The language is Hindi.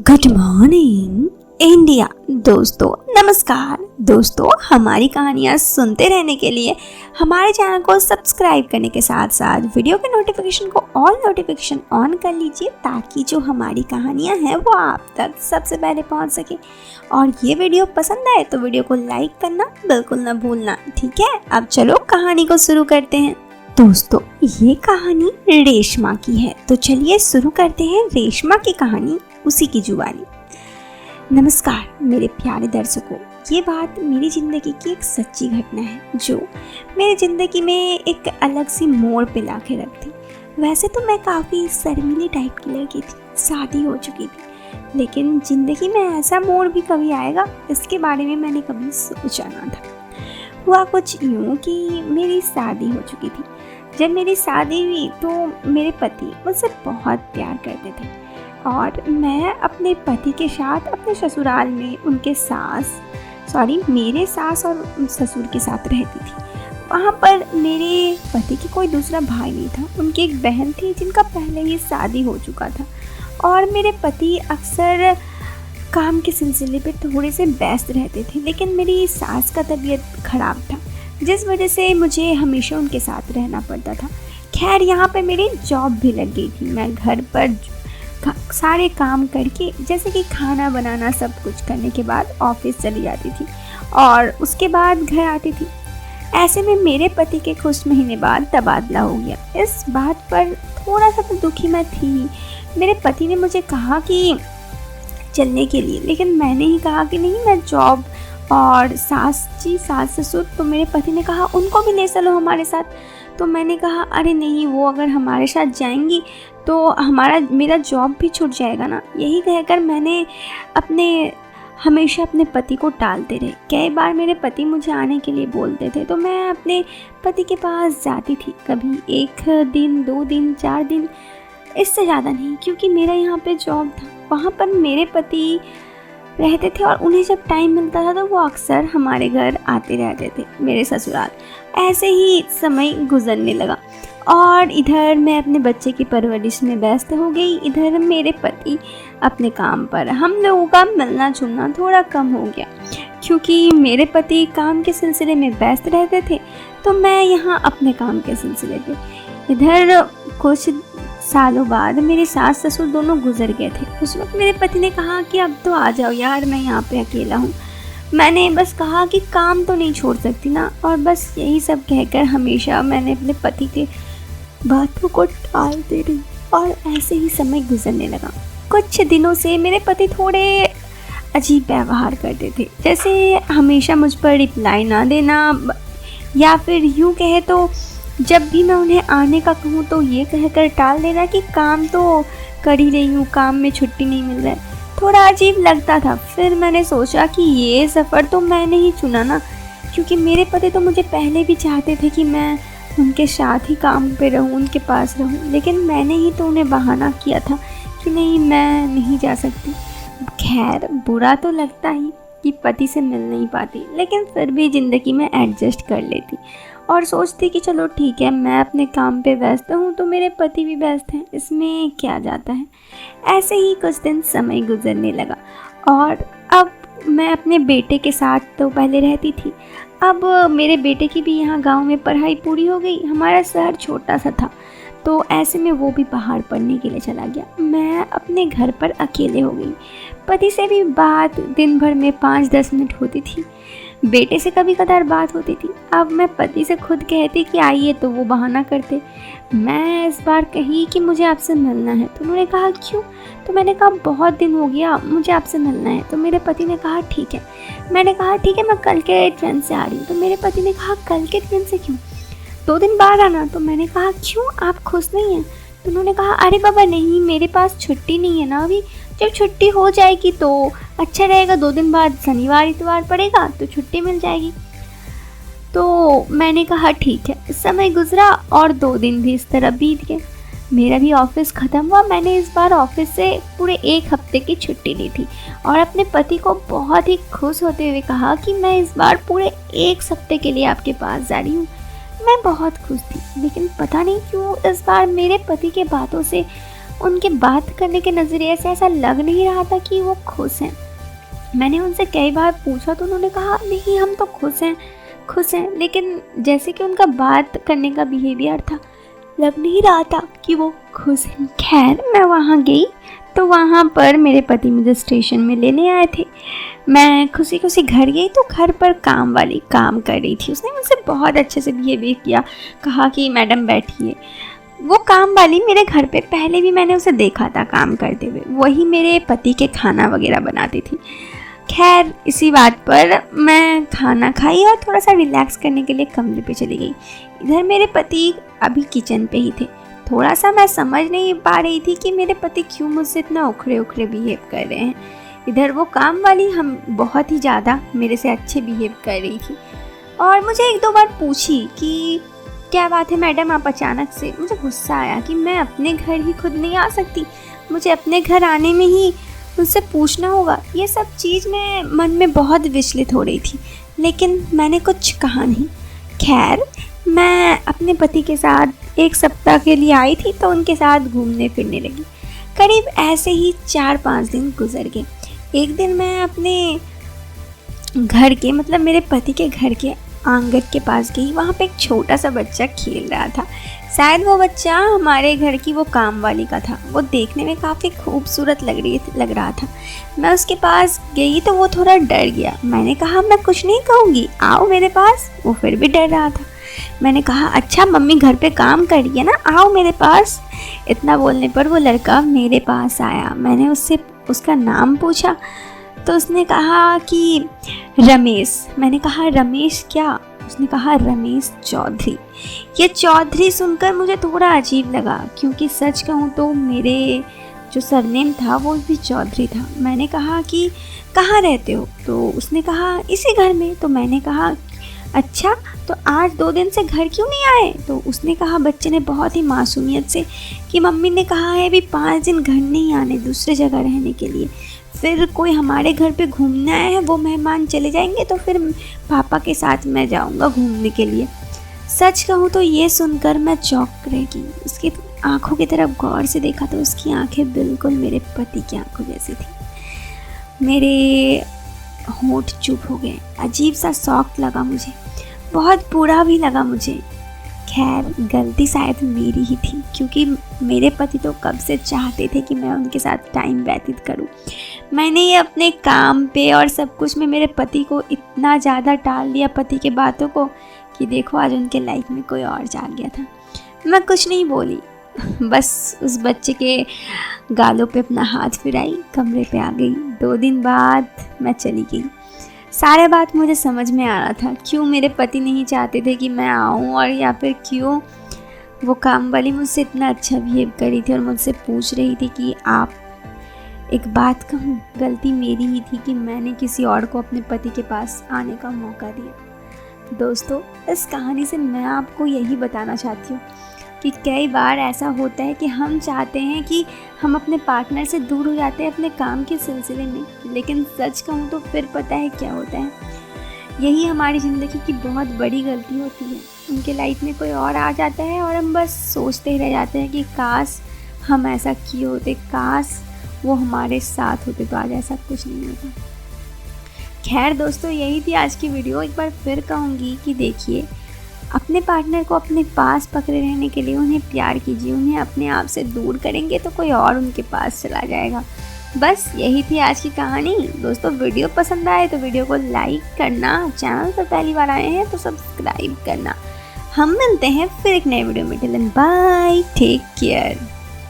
Good morning India. दोस्तों नमस्कार। दोस्तों हमारी कहानियाँ सुनते रहने के लिए हमारे चैनल को सब्सक्राइब करने के साथ साथ वीडियो के नोटिफिकेशन को ऑल नोटिफिकेशन ऑन कर लीजिए ताकि जो हमारी कहानियाँ हैं वो आप तक सबसे पहले पहुंच सके। और ये वीडियो पसंद आए तो वीडियो को लाइक करना बिल्कुल ना भूलना, ठीक है। अब चलो कहानी को शुरू करते हैं। दोस्तों ये कहानी रेशमा की है, तो चलिए शुरू करते हैं रेशमा की कहानी, उसी की जुबानी। नमस्कार मेरे प्यारे दर्शकों, ये बात मेरी ज़िंदगी की एक सच्ची घटना है जो मेरी ज़िंदगी में एक अलग सी मोड़ पे ला के रख थी। वैसे तो मैं काफ़ी शर्मीली टाइप की लड़की थी, शादी हो चुकी थी, लेकिन ज़िंदगी में ऐसा मोड़ भी कभी आएगा इसके बारे में मैंने कभी सोचा ना था। हुआ कुछ यूँ कि मेरी शादी हो चुकी थी। जब मेरी शादी हुई तो मेरे पति मुझसे बहुत प्यार करते थे और मैं अपने पति के साथ अपने ससुराल में मेरे सास और ससुर के साथ रहती थी। वहाँ पर मेरे पति की कोई दूसरा भाई नहीं था, उनकी एक बहन थी जिनका पहले ही शादी हो चुका था। और मेरे पति अक्सर काम के सिलसिले पे थोड़े से व्यस्त रहते थे, लेकिन मेरी सास का तबीयत ख़राब था जिस वजह से मुझे हमेशा उनके साथ रहना पड़ता था। खैर यहाँ पे मेरी जॉब भी लग गई थी। मैं घर पर सारे काम करके जैसे कि खाना बनाना सब कुछ करने के बाद ऑफिस चली जाती थी और उसके बाद घर आती थी। ऐसे में मेरे पति के कुछ महीने बाद तबादला हो गया। इस बात पर थोड़ा सा तो दुखी मैं थी। मेरे पति ने मुझे कहा कि चलने के लिए, लेकिन मैंने ही कहा कि नहीं, मैं जॉब और सास ससुर, तो मेरे पति ने कहा उनको भी ले चलो हमारे साथ। तो मैंने कहा अरे नहीं, वो अगर हमारे साथ जाएंगी तो मेरा जॉब भी छूट जाएगा ना। यही कहकर मैंने हमेशा अपने पति को टालते रहे। कई बार मेरे पति मुझे आने के लिए बोलते थे तो मैं अपने पति के पास जाती थी, कभी 1 दिन 2 दिन 4 दिन, इससे ज़्यादा नहीं, क्योंकि मेरा यहाँ पे जॉब था। वहाँ पर मेरे पति रहते थे और उन्हें जब टाइम मिलता था तो वो अक्सर हमारे घर आते रहते थे, मेरे ससुराल। ऐसे ही समय गुजरने लगा और इधर मैं अपने बच्चे की परवरिश में व्यस्त हो गई, इधर मेरे पति अपने काम पर। हम लोगों का मिलना जुलना थोड़ा कम हो गया क्योंकि मेरे पति काम के सिलसिले में व्यस्त रहते थे तो मैं यहाँ अपने काम के सिलसिले पे। इधर कुछ सालों बाद मेरे सास ससुर दोनों गुजर गए थे। उस वक्त मेरे पति ने कहा कि अब तो आ जाओ यार, मैं यहाँ पे अकेला हूँ। मैंने बस कहा कि काम तो नहीं छोड़ सकती ना, और बस यही सब कहकर हमेशा मैंने अपने पति के बातों को टालते रही और ऐसे ही समय गुजरने लगा। कुछ दिनों से मेरे पति थोड़े अजीब व्यवहार करते थे, जैसे हमेशा मुझ पर रिप्लाई ना देना, या फिर यूँ कहे तो जब भी मैं उन्हें आने का कहूँ तो ये कहकर टाल देना कि काम तो कर ही रही हूँ, काम में छुट्टी नहीं मिल रहा है। थोड़ा अजीब लगता था। फिर मैंने सोचा कि ये सफ़र तो मैंने ही चुना ना, क्योंकि मेरे पति तो मुझे पहले भी चाहते थे कि मैं उनके साथ ही काम पे रहूँ, उनके पास रहूँ, लेकिन मैंने ही तो उन्हें बहाना किया था कि नहीं, मैं नहीं जा सकती। खैर बुरा तो लगता ही कि पति से मिल नहीं पाती, लेकिन फिर भी ज़िंदगी में एडजस्ट कर लेती और सोचती कि चलो ठीक है, मैं अपने काम पे व्यस्त हूँ तो मेरे पति भी व्यस्त हैं, इसमें क्या जाता है। ऐसे ही कुछ दिन समय गुजरने लगा और अब मैं अपने बेटे के साथ तो पहले रहती थी। अब मेरे बेटे की भी यहाँ गांव में पढ़ाई पूरी हो गई। हमारा शहर छोटा सा था तो ऐसे में वो भी बाहर पढ़ने के लिए चला गया। मैं अपने घर पर अकेले हो गई। पति से भी बात दिन भर में 5-10 मिनट होती थी, बेटे से कभी कदार बात होती थी। अब मैं पति से खुद कहती कि आइए तो वो बहाना करते। मैं इस बार कही कि मुझे आपसे मिलना है तो उन्होंने कहा क्यों? तो मैंने कहा बहुत दिन हो गया, मुझे आपसे मिलना है। तो मेरे पति ने कहा ठीक है। मैंने कहा ठीक है, मैं कल के ट्रेन से आ रही हूँ। तो मेरे पति ने कहा कल के ट्रेन से क्यों? 2 दिन बाद आना। तो मैंने कहा क्यों, आप खुश नहीं हैं? तो उन्होंने कहा अरे बाबा नहीं, मेरे पास छुट्टी नहीं है ना अभी, जब छुट्टी हो जाएगी तो अच्छा रहेगा। 2 दिन बाद शनिवार इतवार पड़ेगा तो छुट्टी मिल जाएगी। तो मैंने कहा ठीक है। समय गुजरा और 2 दिन भी इस तरह बीत गए। मेरा भी ऑफिस ख़त्म हुआ। मैंने इस बार ऑफिस से पूरे 1 हफ्ते की छुट्टी ली थी और अपने पति को बहुत ही खुश होते हुए कहा कि मैं इस बार पूरे 1 हफ्ते के लिए आपके पास जा रही हूँ। मैं बहुत खुश थी, लेकिन पता नहीं क्यों इस बार मेरे पति के बातों से उनके बात करने के नज़रिए से ऐसा लग नहीं रहा था कि वो खुश हैं। मैंने उनसे कई बार पूछा तो उन्होंने कहा नहीं हम तो खुश हैं, लेकिन जैसे कि उनका बात करने का बिहेवियर था, लग नहीं रहा था कि वो खुश हैं। खैर मैं वहाँ गई तो वहाँ पर मेरे पति मुझे स्टेशन में लेने आए थे। मैं खुशी खुशी घर गई तो घर पर काम वाली काम कर रही थी। उसने मुझसे बहुत अच्छे से बिहेव किया, कहा कि मैडम बैठिए। वो काम वाली मेरे घर पे पहले भी मैंने उसे देखा था काम करते हुए, वही मेरे पति के खाना वगैरह बनाती थी। खैर इसी बात पर मैं खाना खाई और थोड़ा सा रिलैक्स करने के लिए कमरे पे चली गई। इधर मेरे पति अभी किचन पे ही थे। थोड़ा सा मैं समझ नहीं पा रही थी कि मेरे पति क्यों मुझसे इतना उखड़े बिहेव कर रहे हैं। इधर वो काम वाली हम बहुत ही ज़्यादा मेरे से अच्छे बिहेव कर रही थी और मुझे एक दो बार पूछी कि क्या बात है मैडम आप अचानक से। मुझे गुस्सा आया कि मैं अपने घर ही खुद नहीं आ सकती, मुझे अपने घर आने में ही उनसे पूछना होगा। ये सब चीज़ में मन में बहुत विचलित हो रही थी, लेकिन मैंने कुछ कहा नहीं। खैर मैं अपने पति के साथ 1 सप्ताह के लिए आई थी तो उनके साथ घूमने फिरने लगी। करीब ऐसे ही 4-5 दिन गुजर गए। एक दिन मैं अपने घर के मतलब मेरे पति के घर के आंगन के पास गई। वहाँ पे एक छोटा सा बच्चा खेल रहा था। शायद वो बच्चा हमारे घर की वो काम वाली का था। वो देखने में काफ़ी खूबसूरत लग रहा था। मैं उसके पास गई तो वो थोड़ा डर गया। मैंने कहा मैं कुछ नहीं कहूँगी, आओ मेरे पास। वो फिर भी डर रहा था। मैंने कहा अच्छा मम्मी घर पे काम कर रही है ना, आओ मेरे पास। इतना बोलने पर वो लड़का मेरे पास आया। मैंने उससे उसका नाम पूछा तो उसने कहा कि रमेश। मैंने कहा रमेश क्या? उसने कहा रमेश चौधरी। ये चौधरी सुनकर मुझे थोड़ा अजीब लगा, क्योंकि सच कहूँ तो मेरे जो सरनेम था वो भी चौधरी था। मैंने कहा कि कहाँ रहते हो? तो उसने कहा इसी घर में। तो मैंने कहा अच्छा तो आज 2 दिन से घर क्यों नहीं आए? तो उसने कहा बच्चे ने बहुत ही मासूमियत से कि मम्मी ने कहा है अभी 5 दिन घर नहीं आने, दूसरे जगह रहने के लिए। फिर कोई हमारे घर पे घूमने आए हैं, वो मेहमान चले जाएंगे तो फिर पापा के साथ मैं जाऊंगा घूमने के लिए। सच कहूँ तो ये सुनकर मैं चौंक रह गई। उसकी आंखों की तरफ गौर से देखा तो उसकी आंखें बिल्कुल मेरे पति की आंखों जैसी थी। मेरे होंठ चुप हो गए। अजीब सा शौक लगा मुझे, बहुत बुरा भी लगा मुझे। खैर गलती शायद मेरी ही थी, क्योंकि मेरे पति तो कब से चाहते थे कि मैं उनके साथ टाइम व्यतीत करूं। मैंने ये अपने काम पे और सब कुछ में मेरे पति को इतना ज़्यादा टाल दिया, पति के बातों को, कि देखो आज उनके लाइफ में कोई और जाग गया था। मैं कुछ नहीं बोली, बस उस बच्चे के गालों पे अपना हाथ फिराई, कमरे पे आ गई। 2 दिन बाद मैं चली गई। सारे बात मुझे समझ में आ रहा था, क्यों मेरे पति नहीं चाहते थे कि मैं आऊँ, और या फिर क्यों वो काम वाली मुझसे इतना अच्छा बिहेव कर रही थी और मुझसे पूछ रही थी कि आप। एक बात कहूँ, गलती मेरी ही थी कि मैंने किसी और को अपने पति के पास आने का मौका दिया। दोस्तों इस कहानी से मैं आपको यही बताना चाहती हूँ कि कई बार ऐसा होता है कि हम चाहते हैं कि हम अपने पार्टनर से दूर हो जाते हैं अपने काम के सिलसिले में, लेकिन सच कहूँ तो फिर पता है क्या होता है, यही हमारी ज़िंदगी की बहुत बड़ी गलती होती है। उनके लाइफ में कोई और आ जाता है और हम बस सोचते ही रह जाते हैं कि काश हम ऐसा किए होते, काश वो हमारे साथ होते तो आज ऐसा कुछ नहीं होता। खैर दोस्तों यही थी आज की वीडियो। एक बार फिर कहूँगी कि देखिए, अपने पार्टनर को अपने पास पकड़े रहने के लिए उन्हें प्यार कीजिए। उन्हें अपने आप से दूर करेंगे तो कोई और उनके पास चला जाएगा। बस यही थी आज की कहानी। दोस्तों वीडियो पसंद आए तो वीडियो को लाइक करना, चैनल पर पहली बार आए हैं तो सब्सक्राइब करना। हम मिलते हैं फिर एक नए वीडियो में। Till then bye, take care.